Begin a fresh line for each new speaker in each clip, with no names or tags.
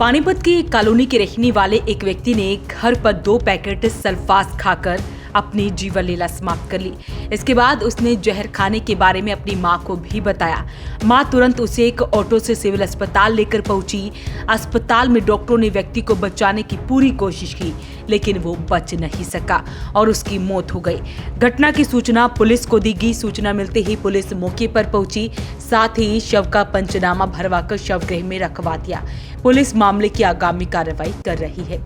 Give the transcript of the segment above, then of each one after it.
पानीपत की कॉलोनी के रहने वाले एक व्यक्ति ने घर पर 2 पैकेट सल्फास खाकर अपनी जीवन लीला समाप्त कर ली। इसके बाद उसने जहर खाने के बारे में अपनी मां को भी बताया। मां तुरंत उसे एक ऑटो से सिविल अस्पताल लेकर पहुंची। अस्पताल में डॉक्टरों ने व्यक्ति को बचाने की पूरी कोशिश की, लेकिन वो बच नहीं सका और उसकी मौत हो गई। घटना की सूचना पुलिस को दी गई। सूचना मिलते ही पुलिस मौके पर पहुंची, साथ ही शव का पंचनामा भरवाकर शव गृह में रखवा दिया। पुलिस मामले की आगामी कार्रवाई कर रही है।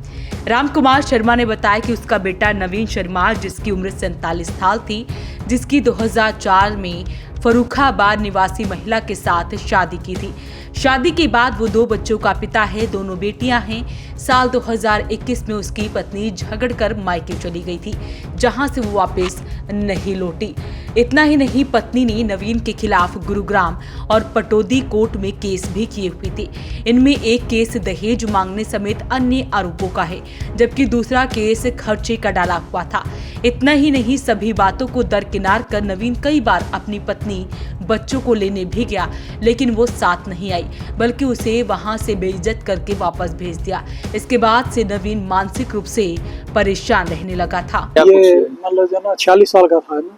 रामकुमार शर्मा ने बताया कि उसका बेटा नवीन शर्मा, जिसकी उम्र 47 साल थी, जिसकी 2004 में फर्रुखाबाद निवासी महिला के साथ शादी की थी। शादी के बाद वो 2 बच्चों का पिता है, दोनों बेटियां हैं। साल 2021 में उसकी पत्नी झगड़कर मायके चली गई थी, जहां से वो वापस नहीं लौटी। इतना ही नहीं, पत्नी ने नवीन के खिलाफ गुरुग्राम और पटौदी कोर्ट में केस भी किए हुए थे। इनमें एक केस दहेज मांगने समेत अन्य आरोपों का है, जबकि दूसरा केस खर्चे का डाला हुआ था। इतना ही नहीं, सभी बातों को दरकिनार कर नवीन कई बार अपनी पत्नी बच्चों को लेने भी गया, लेकिन वो साथ नहीं आई, बल्कि उसे वहां से बेइज्जत करके वापस भेज दिया। इसके बाद से नवीन मानसिक रूप से परेशान रहने लगा था।
ये मतलब जो ना 46 साल का था ना,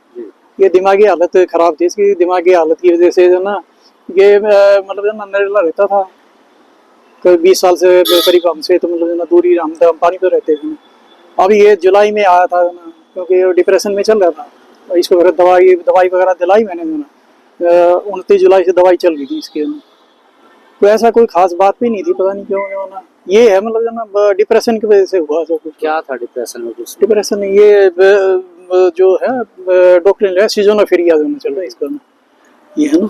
ये दिमागी हालत खराब थी। इसकी दिमागी हालत की वजह से जो ना ये मतलब जो ना नरेला रहता था कोई 20 साल से करीब हमसे, तो मतलब जो ना दूरी हम पानी पे रहते थे। अभी ये जुलाई में आया था ना, क्योंकि डिप्रेशन में चल रहा था। इसको दवाई वगैरह दिलाई मैंने जो ना 29 जुलाई से दवाई चल रही थी इसके। तो ऐसा कोई खास बात भी नहीं थी, पता नहीं क्यों जो ना ये है मतलब जो ना डिप्रेशन की वजह से हुआ सब कुछ।
क्या था डिप्रेशन में? कुछ
डिप्रेशन ये जो है डॉक्टर ने सिजोनोफ्रेनिया जो चल रहा है इसका, ये है ना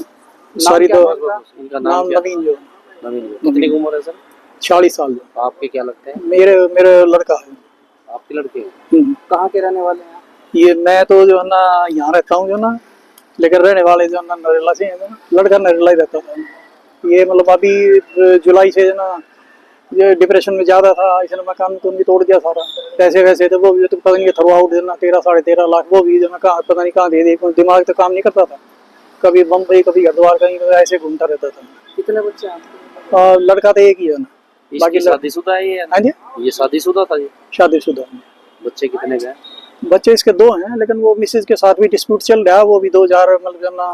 सारी। तो
उनका नाम
नवीन जो
कितनी उम्र है सर?
40 साल जो।
आपके क्या लगते हैं?
मेरे लड़का है।
आपके लड़के कहाँ के रहने वाले हैं?
ये मैं तो जो है ना यहाँ रहता हूँ जो ना, लेकिन रहने वाले जो ना नरेला से है ना, लड़का नरेला ही रहता था। ये मतलब अभी जुलाई से जो ना ये डिप्रेशन में ज्यादा था, इसने मकान तो भी तोड़ दिया सारा। पैसे वैसे थे वो भी तो पता नहीं थ्रो आउट देना 13 साढ़े 13 लाख, वो भी जो ना कहाँ पता नहीं कहाँ दे दे। दिमाग तो काम नहीं करता था, कभी बम्बई कभी हरिद्वार कहीं ऐसे घूमता रहता था।
कितने बच्चे हैं?
लड़का तो एक ही है ना,
बाकी शादीशुदा है ये?
हाँ जी, ये
शादीशुदा था। ये
शादीशुदा।
बच्चे कितने गए?
बच्चे इसके 2 हैं, लेकिन वो मिसेज के साथ भी डिस्प्यूट चल रहा है। वो भी 2000 मतलब ना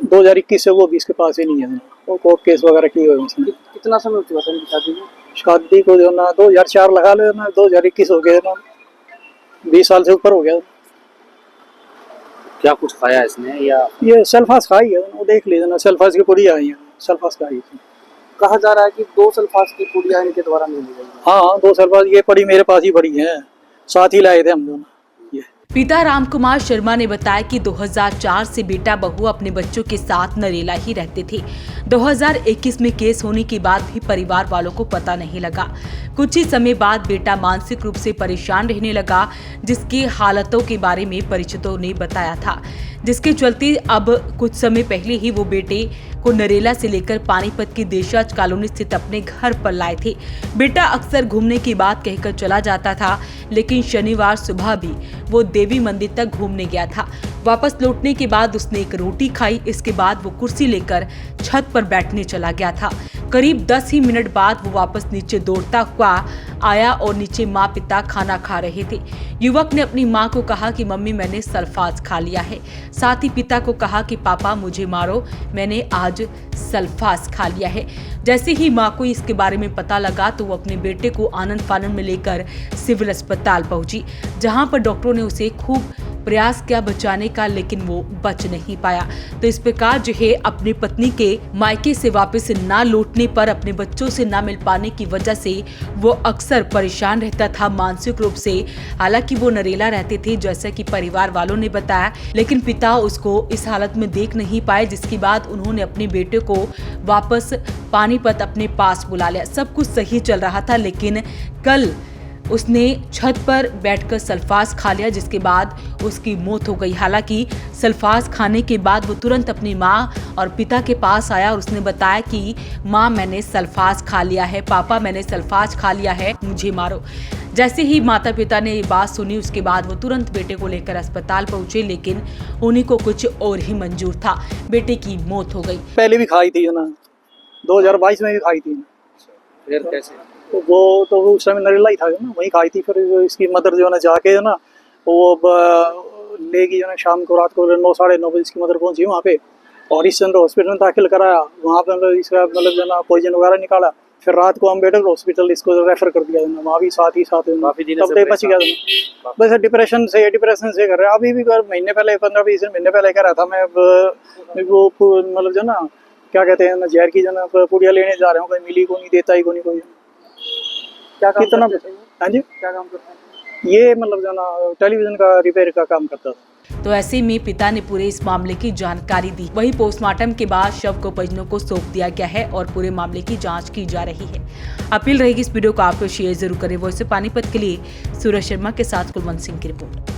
2021 से वो भी इसके पास ही नहीं है। वो कोर्ट केस वगैरह किए हुए उसने।
कितना समय हो चुका था इनकी शादी में?
शादी को जो ना 2004 लगा ले ना, 2021 हो गया ना, 20 साल से ऊपर हो गया।
क्या कुछ खाया इसने या?
ये सल्फास खाई है, वो देख लीजिए ना, सल्फास की पुड़ी आई है, सल्फास खाई थी।
कहा जा रहा है कि 2 सल्फास की पुड़िया इनके द्वारा मिली गई।
हाँ, 2 सल्फास ये पड़ी मेरे पास ही पड़ी है, साथ ही लाए थे हम दोनों।
पिता रामकुमार शर्मा ने बताया कि 2004 से बेटा बहू अपने बच्चों के साथ नरेला ही रहते थे। 2021 में केस होने के बाद भी परिवार वालों को पता नहीं लगा। कुछ ही समय बाद बेटा मानसिक रूप से परेशान रहने लगा, जिसकी हालतों के बारे में परिचितों ने बताया था, जिसके चलते अब कुछ समय पहले ही वो बेटे को नरेला से लेकर पानीपत की देशराज कॉलोनी स्थित अपने घर पर लाए थे। बेटा अक्सर घूमने की बात कहकर चला जाता था, लेकिन शनिवार सुबह भी वो देवी मंदिर तक घूमने गया था। वापस लौटने के बाद उसने एक रोटी खाई। इसके बाद वो कुर्सी लेकर छत पर बैठने चला गया था। करीब 10 ही मिनट बाद वो वापस नीचे दौड़ता हुआ आया और नीचे माँ पिता खाना खा रहे थे। युवक ने अपनी माँ को कहा कि मम्मी मैंने सल्फास खा लिया है। साथ ही पिता को कहा कि पापा मुझे मारो, मैंने आज सल्फास खा लिया है। जैसे ही माँ को इसके बारे में पता लगा तो वो अपने बेटे को आनंद फानंद में लेकर सिविल अस्पताल पहुंची, जहां पर डॉक्टरों ने उसे खूब प्रयास किया बचाने का, लेकिन वो बच नहीं पाया। तो इस प्रकार जो है अपनी पत्नी के मायके से वापस ना लौटने पर, अपने बच्चों से ना मिल पाने की वजह से वो अक्सर परेशान रहता था मानसिक रूप से। हालांकि वो नरेला रहते थे जैसा कि परिवार वालों ने बताया, लेकिन पिता उसको इस हालत में देख नहीं पाए, जिसके बाद उन्होंने अपने बेटे को वापस पानीपत अपने पास बुला लिया। सब कुछ सही चल रहा था, लेकिन कल उसने छत पर बैठकर सल्फास खा लिया, जिसके बाद उसकी मौत हो गई। हालांकि सल्फास खाने के बाद वो तुरंत अपनी माँ और पिता के पास आया और उसने बताया कि माँ मैंने सल्फास खा लिया है, पापा मैंने सल्फास खा लिया है, मुझे मारो। जैसे ही माता पिता ने ये बात सुनी, उसके बाद वो तुरंत बेटे को लेकर अस्पताल पहुंचे, लेकिन उन्हीं को कुछ और ही मंजूर था, बेटे की मौत हो गई।
पहले भी खाई थी ना, 2022 में भी खाई थी।
फिर कैसे?
तो वो उस समय नरेला ही था जो ना, वही खाई थी। फिर इसकी मदर जो है ना जाके जो ना वो लेगी जो ना, शाम को रात को 9 साढ़े 9 बजे इसकी मदर पहुंची वहाँ पे और हरिश्चंद्र हॉस्पिटल में दाखिल कराया। वहाँ पे मतलब इसका मतलब जो ना पॉइजन वगैरह निकाला। फिर रात को अम्बेडकर हॉस्पिटल इसको रेफर कर दिया ना, वहाँ भी साथ ही
काफी दिनों
तब
से
तक बच गया था। बस डिप्रेशन से कर रहा है। अभी भी महीने पहले 15-20 महीने पहले कह रहा था मैं वो मतलब जो ना क्या कहते हैं ना, जहर की जो ना पुड़िया लेने जा रहा हूँ, कहीं मिली को नहीं, देता ही को नहीं कोई।
क्या काम
कितना?
करते थे?
हाँ जी,
क्या काम करते हैं?
ये मतलब जो ना टेलीविजन का रिपेयर का काम करता था।
तो ऐसे में पिता ने पूरे इस मामले की जानकारी दी। वहीं पोस्टमार्टम के बाद शव को परिजनों को सौंप दिया गया है और पूरे मामले की जांच की जा रही है। अपील रहेगी इस वीडियो को आपको शेयर जरूर करें। वॉइस ऑफ पानीपत के लिए सूरज शर्मा के साथ कुलवंत सिंह की रिपोर्ट।